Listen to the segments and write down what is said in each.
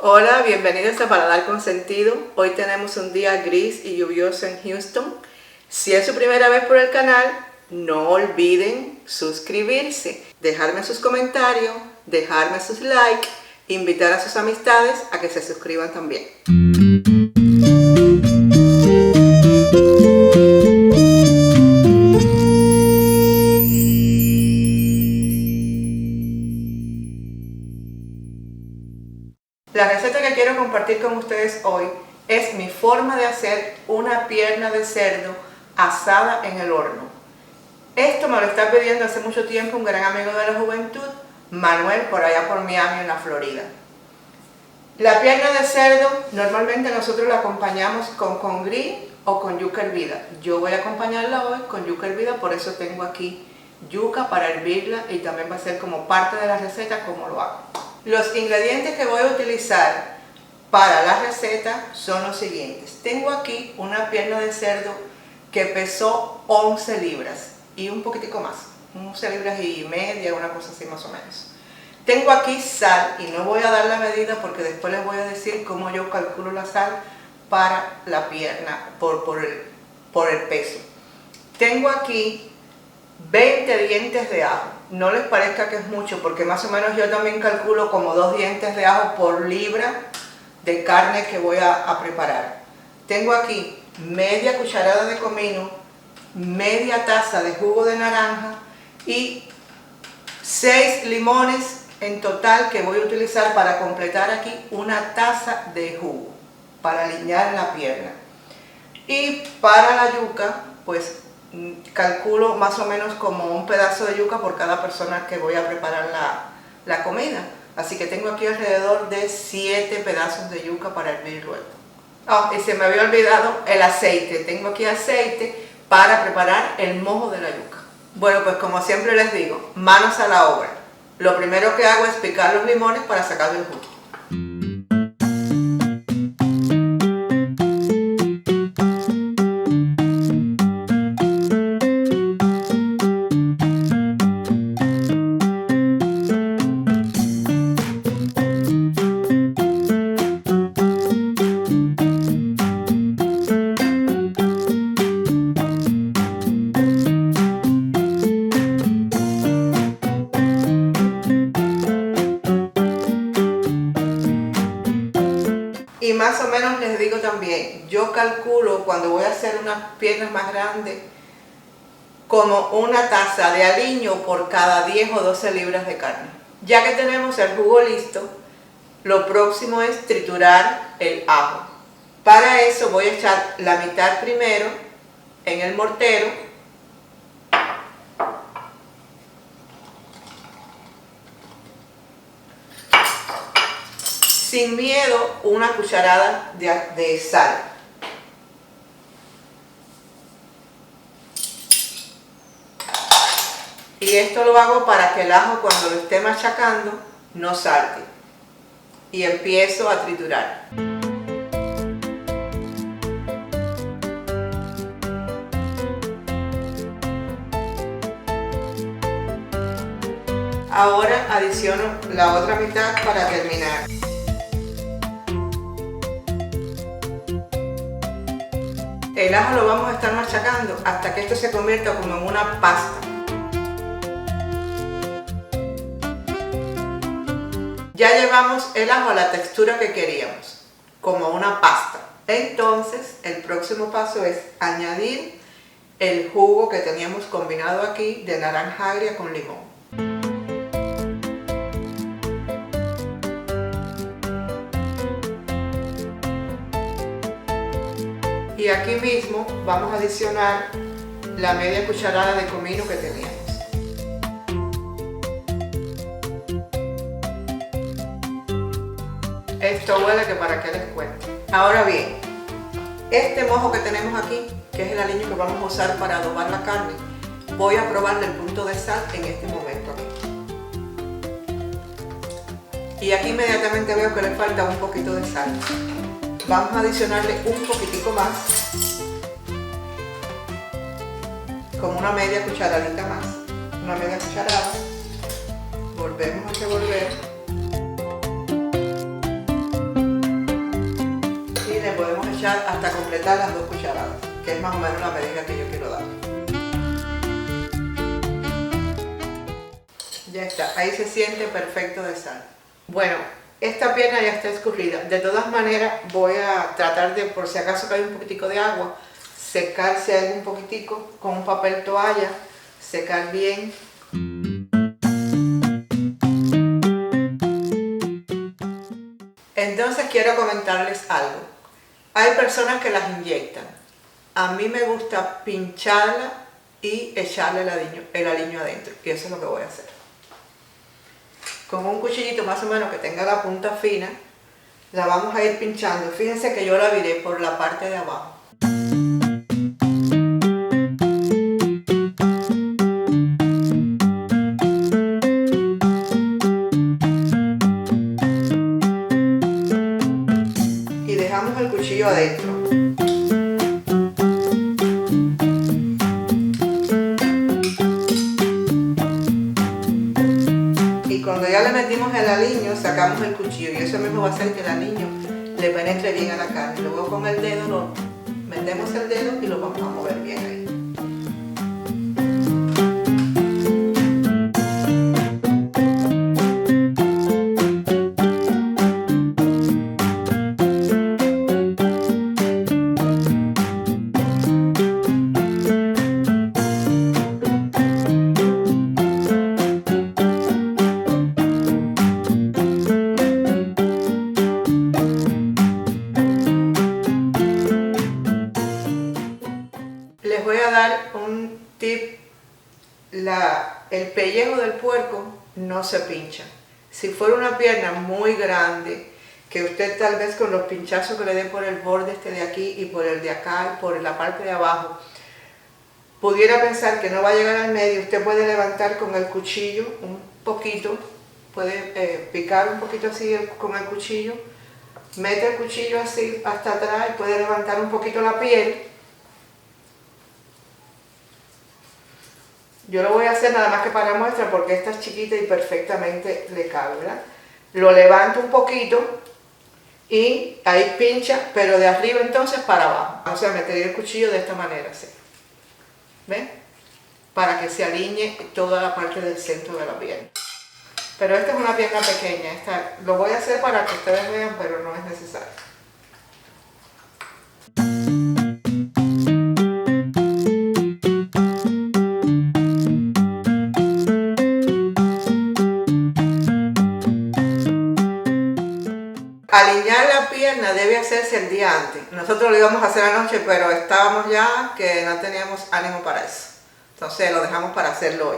Hola, bienvenidos a Paladar con Sentido. Hoy tenemos un día gris y lluvioso en Houston. Si es su primera vez por el canal, no olviden suscribirse, dejarme sus comentarios, dejarme sus likes, invitar a sus amistades a que se suscriban también. La receta que quiero compartir con ustedes hoy es mi forma de hacer una pierna de cerdo asada en el horno. Esto me lo está pidiendo hace mucho tiempo un gran amigo de la juventud, Manuel, por allá por Miami, en la Florida. La pierna de cerdo normalmente nosotros la acompañamos con congrí o con yuca hervida. Yo voy a acompañarla hoy con yuca hervida, por eso tengo aquí yuca para hervirla y también va a ser como parte de la receta como lo hago. Los ingredientes que voy a utilizar para la receta son los siguientes. Tengo aquí una pierna de cerdo que pesó 11 libras y un poquitico más, 11 libras y media, una cosa así más o menos. Tengo aquí sal y no voy a dar la medida porque después les voy a decir cómo yo calculo la sal para la pierna por el peso. Tengo aquí 20 dientes de ajo. No les parezca que es mucho porque más o menos yo también calculo como 2 dientes de ajo por libra de carne que voy a preparar. Tengo aquí media cucharada de comino, media taza de jugo de naranja y 6 limones en total que voy a utilizar para completar aquí una taza de jugo para aliñar la pierna. Y para la yuca, pues calculo más o menos como un pedazo de yuca por cada persona que voy a preparar la comida. Así que tengo aquí alrededor de 7 pedazos de yuca para hervir luego. Y se me había olvidado el aceite. Tengo aquí aceite para preparar el mojo de la yuca. Bueno, pues como siempre les digo, manos a la obra. Lo primero que hago es picar los limones para sacarle el jugo. Y más o menos les digo también, yo calculo cuando voy a hacer unas piernas más grandes como una taza de aliño por cada 10 o 12 libras de carne. Ya que tenemos el jugo listo, lo próximo es triturar el ajo. Para eso voy a echar la mitad primero en el mortero. Sin miedo, una cucharada de sal. Y esto lo hago para que el ajo cuando lo esté machacando no salte. Y empiezo a triturar. Ahora adiciono la otra mitad para terminar. El ajo lo vamos a estar machacando hasta que esto se convierta como en una pasta. Ya llevamos el ajo a la textura que queríamos, como una pasta. Entonces, el próximo paso es añadir el jugo que teníamos combinado aquí de naranja agria con limón. Y aquí mismo vamos a adicionar la media cucharada de comino que teníamos. Esto huele que para qué les cuento. Ahora bien, este mojo que tenemos aquí, que es el aliño que vamos a usar para adobar la carne, voy a probarle el punto de sal en este momento aquí. Y aquí inmediatamente veo que le falta un poquito de sal. Vamos a adicionarle un poquitico más, como una media cucharadita más, una media cucharada. Volvemos a revolver. pinchar hasta completar las 2 cucharadas, que es más o menos la medida que yo quiero dar. Ya está, ahí se siente perfecto de sal. Bueno, esta pierna ya está escurrida. De todas maneras voy a tratar de, por si acaso cae un poquitico de agua, secarse algo un poquitico con un papel toalla, secar bien. Entonces quiero comentarles algo. Hay personas que las inyectan. A mí me gusta pincharla y echarle el aliño adentro. Y eso es lo que voy a hacer. Con un cuchillito más o menos que tenga la punta fina, la vamos a ir pinchando. Fíjense que yo la viré por la parte de abajo. Y dejamos el cuchillo adentro. Cuando ya le metimos el aliño, sacamos el cuchillo y eso mismo va a hacer que el aliño le penetre bien a la carne. Luego con el dedo metemos el dedo y lo vamos a mover bien ahí. Les voy a dar un tip. El pellejo del puerco no se pincha. Si fuera una pierna muy grande, que usted tal vez con los pinchazos que le dé por el borde de aquí y por el de acá y por la parte de abajo, pudiera pensar que no va a llegar al medio, usted puede levantar con el cuchillo un poquito, puede picar un poquito así con el cuchillo, mete el cuchillo así hasta atrás y puede levantar un poquito la piel. Yo lo voy a hacer nada más que para muestra porque esta es chiquita y perfectamente le cabe, ¿verdad? Lo levanto un poquito y ahí pincha, pero de arriba entonces para abajo. O sea, metería el cuchillo de esta manera, así. ¿Ven? Para que se alinee toda la parte del centro de la pierna. Pero esta es una pierna pequeña. Lo voy a hacer para que ustedes vean, pero no es necesario. Alinear la pierna debe hacerse el día antes. Nosotros lo íbamos a hacer anoche, pero estábamos ya que no teníamos ánimo para eso. Entonces lo dejamos para hacerlo hoy.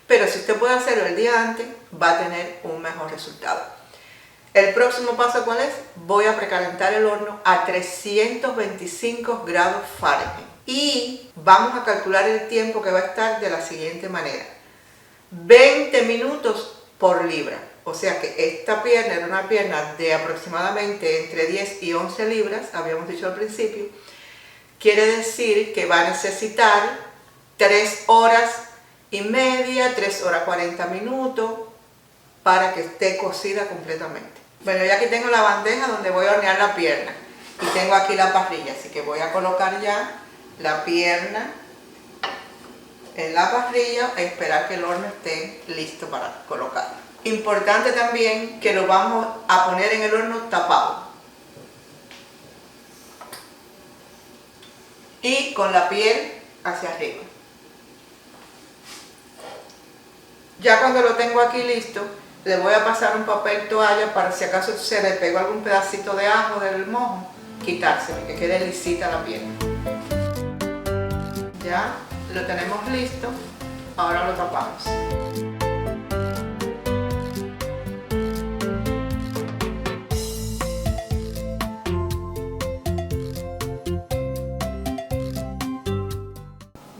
Pero si usted puede hacerlo el día antes, va a tener un mejor resultado. El próximo paso, ¿cuál es? Voy a precalentar el horno a 325 grados Fahrenheit. Y vamos a calcular el tiempo que va a estar de la siguiente manera. 20 minutos por libra. O sea que esta pierna era una pierna de aproximadamente entre 10 y 11 libras, habíamos dicho al principio. Quiere decir que va a necesitar 3 horas y media, 3 horas 40 minutos para que esté cocida completamente. Bueno, ya aquí tengo la bandeja donde voy a hornear la pierna y tengo aquí la parrilla, así que voy a colocar ya la pierna en la parrilla y esperar que el horno esté listo para colocarla. Importante también que lo vamos a poner en el horno tapado y con la piel hacia arriba. Ya cuando lo tengo aquí listo, le voy a pasar un papel toalla para si acaso se le pegó algún pedacito de ajo del mojo, quitárselo, que quede lisita la piel. Ya lo tenemos listo, ahora lo tapamos.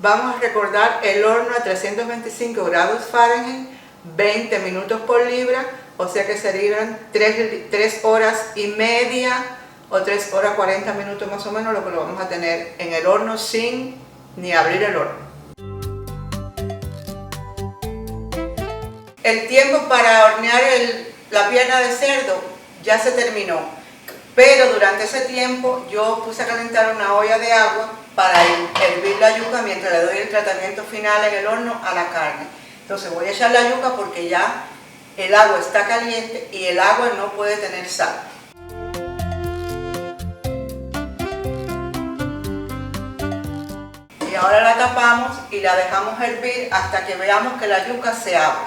Vamos a recordar el horno a 325 grados Fahrenheit, 20 minutos por libra, o sea que serían 3 horas y media o 3 horas 40 minutos más o menos lo que lo vamos a tener en el horno sin ni abrir el horno. El tiempo para hornear la pierna de cerdo ya se terminó, Pero durante ese tiempo yo puse a calentar una olla de agua para hervir la yuca mientras le doy el tratamiento final en el horno a la carne. Entonces voy a echar la yuca porque ya el agua está caliente y el agua no puede tener sal. Y ahora la tapamos y la dejamos hervir hasta que veamos que la yuca se abre.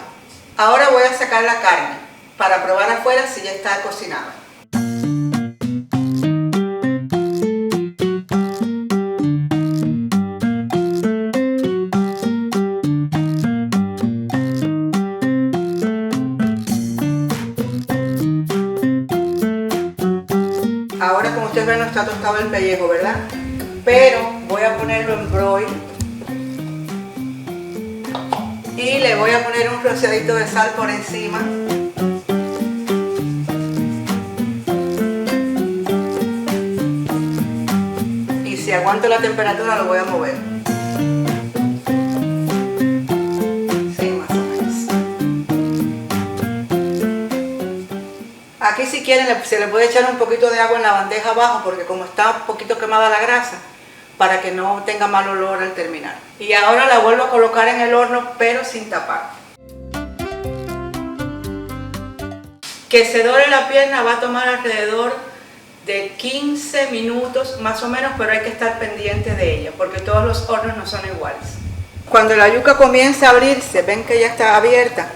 Ahora voy a sacar la carne para probar afuera si ya está cocinada. Ahora, como ustedes ven, no está tostado el pellejo, ¿verdad? Pero voy a ponerlo en broil y le voy a poner un rociadito de sal por encima. Y si aguanto la temperatura lo voy a mover. Sí, más o menos. Aquí si quieren se le puede echar un poquito de agua en la bandeja abajo porque como está un poquito quemada la grasa, para que no tenga mal olor al terminar. Y ahora la vuelvo a colocar en el horno pero sin tapar. Que se dore la pierna va a tomar alrededor de 15 minutos más o menos, pero hay que estar pendiente de ella porque todos los hornos no son iguales. Cuando la yuca comienza a abrirse, ven que ya está abierta,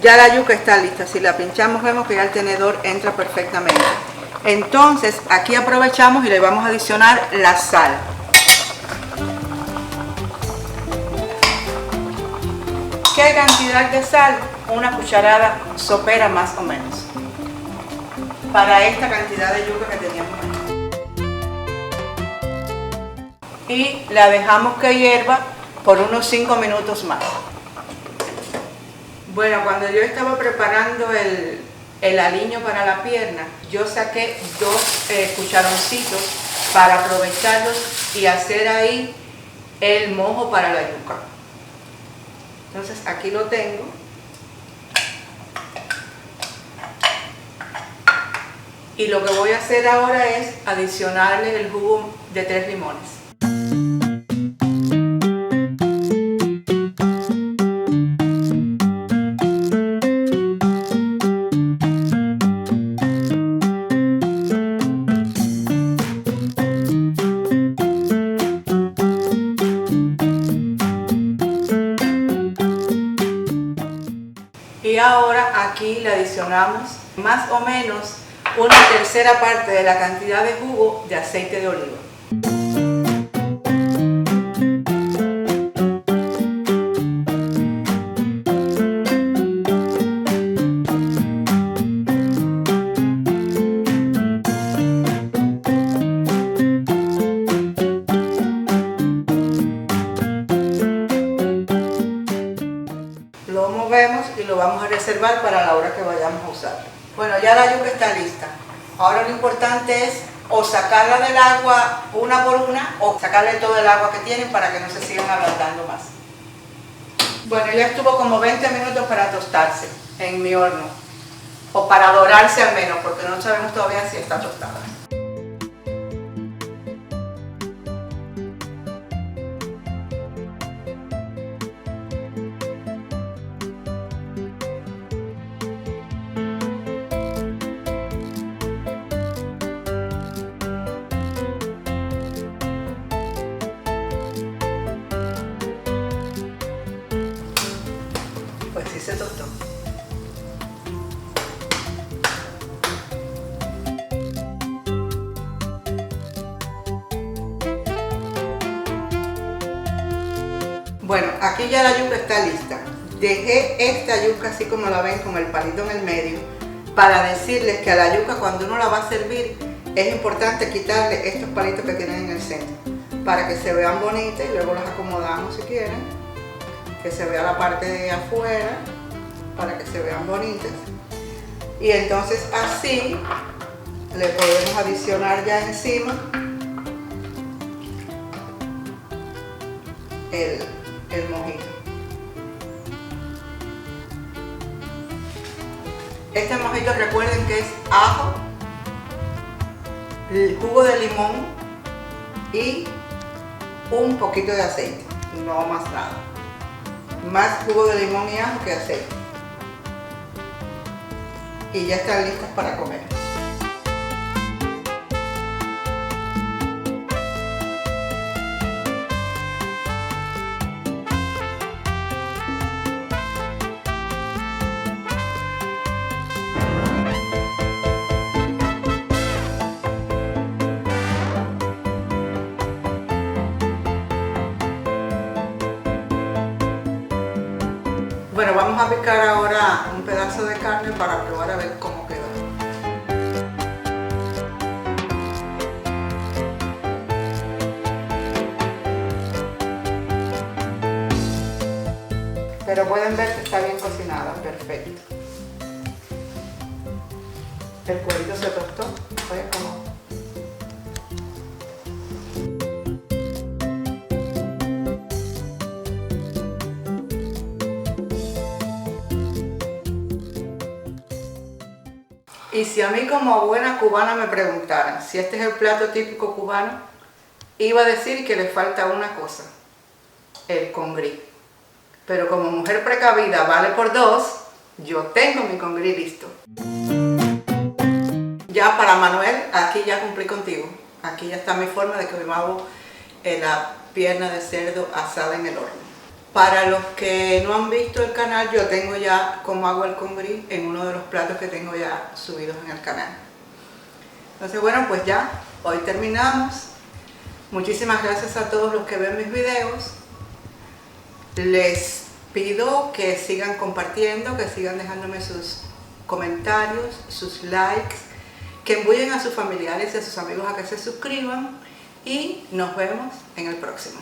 ya la yuca está lista. Si la pinchamos vemos que ya el tenedor entra perfectamente. Entonces aquí aprovechamos y le vamos a adicionar la sal. ¿Qué cantidad de sal? Una cucharada sopera más o menos para esta cantidad de yuca que teníamos ahí. Y la dejamos que hierva por unos 5 minutos más. Bueno, cuando yo estaba preparando el aliño para la pierna, yo saqué 2 cucharoncitos para aprovecharlos y hacer ahí el mojo para la yuca. Entonces aquí lo tengo. Y lo que voy a hacer ahora es adicionarle el jugo de 3 limones. Y ahora aquí le adicionamos más o menos una tercera parte de la cantidad de jugo de aceite de oliva. Lo movemos y lo vamos a reservar para la hora que vayamos a usar. Bueno, ya la yuca está lista. Ahora lo importante es o sacarla del agua una por una o sacarle todo el agua que tienen para que no se sigan ablandando más. Bueno, ya estuvo como 20 minutos para tostarse en mi horno. O para dorarse al menos, porque no sabemos todavía si está tostada. Pues sí se tostó. Bueno, aquí ya la yuca está lista. Dejé esta yuca así como la ven con el palito en el medio para decirles que a la yuca cuando uno la va a servir es importante quitarle estos palitos que tienen en el centro para que se vean bonitas y luego las acomodamos si quieren, que se vea la parte de afuera para que se vean bonitas y entonces así le podemos adicionar ya encima el mojito. Este mojito recuerden que es ajo, el jugo de limón y un poquito de aceite, no más nada. Más jugo de limón y ajo que aceite. Y ya están listas para comer. Bueno, vamos a picar ahora un pedazo de carne para probar a ver cómo quedó. Pero pueden ver que está bien cocinada, perfecto. El cuerito se tostó, oye cómo. Y si a mí como buena cubana me preguntaran si este es el plato típico cubano, iba a decir que le falta una cosa, el congrí. Pero como mujer precavida vale por dos, yo tengo mi congrí listo. Ya para Manuel, aquí ya cumplí contigo. Aquí ya está mi forma de que me hago la pierna de cerdo asada en el horno. Para los que no han visto el canal, yo tengo ya cómo hago el congrí en uno de los platos que tengo ya subidos en el canal. Entonces bueno, pues ya, hoy terminamos. Muchísimas gracias a todos los que ven mis videos. Les pido que sigan compartiendo, que sigan dejándome sus comentarios, sus likes, que embullen a sus familiares y a sus amigos a que se suscriban y nos vemos en el próximo.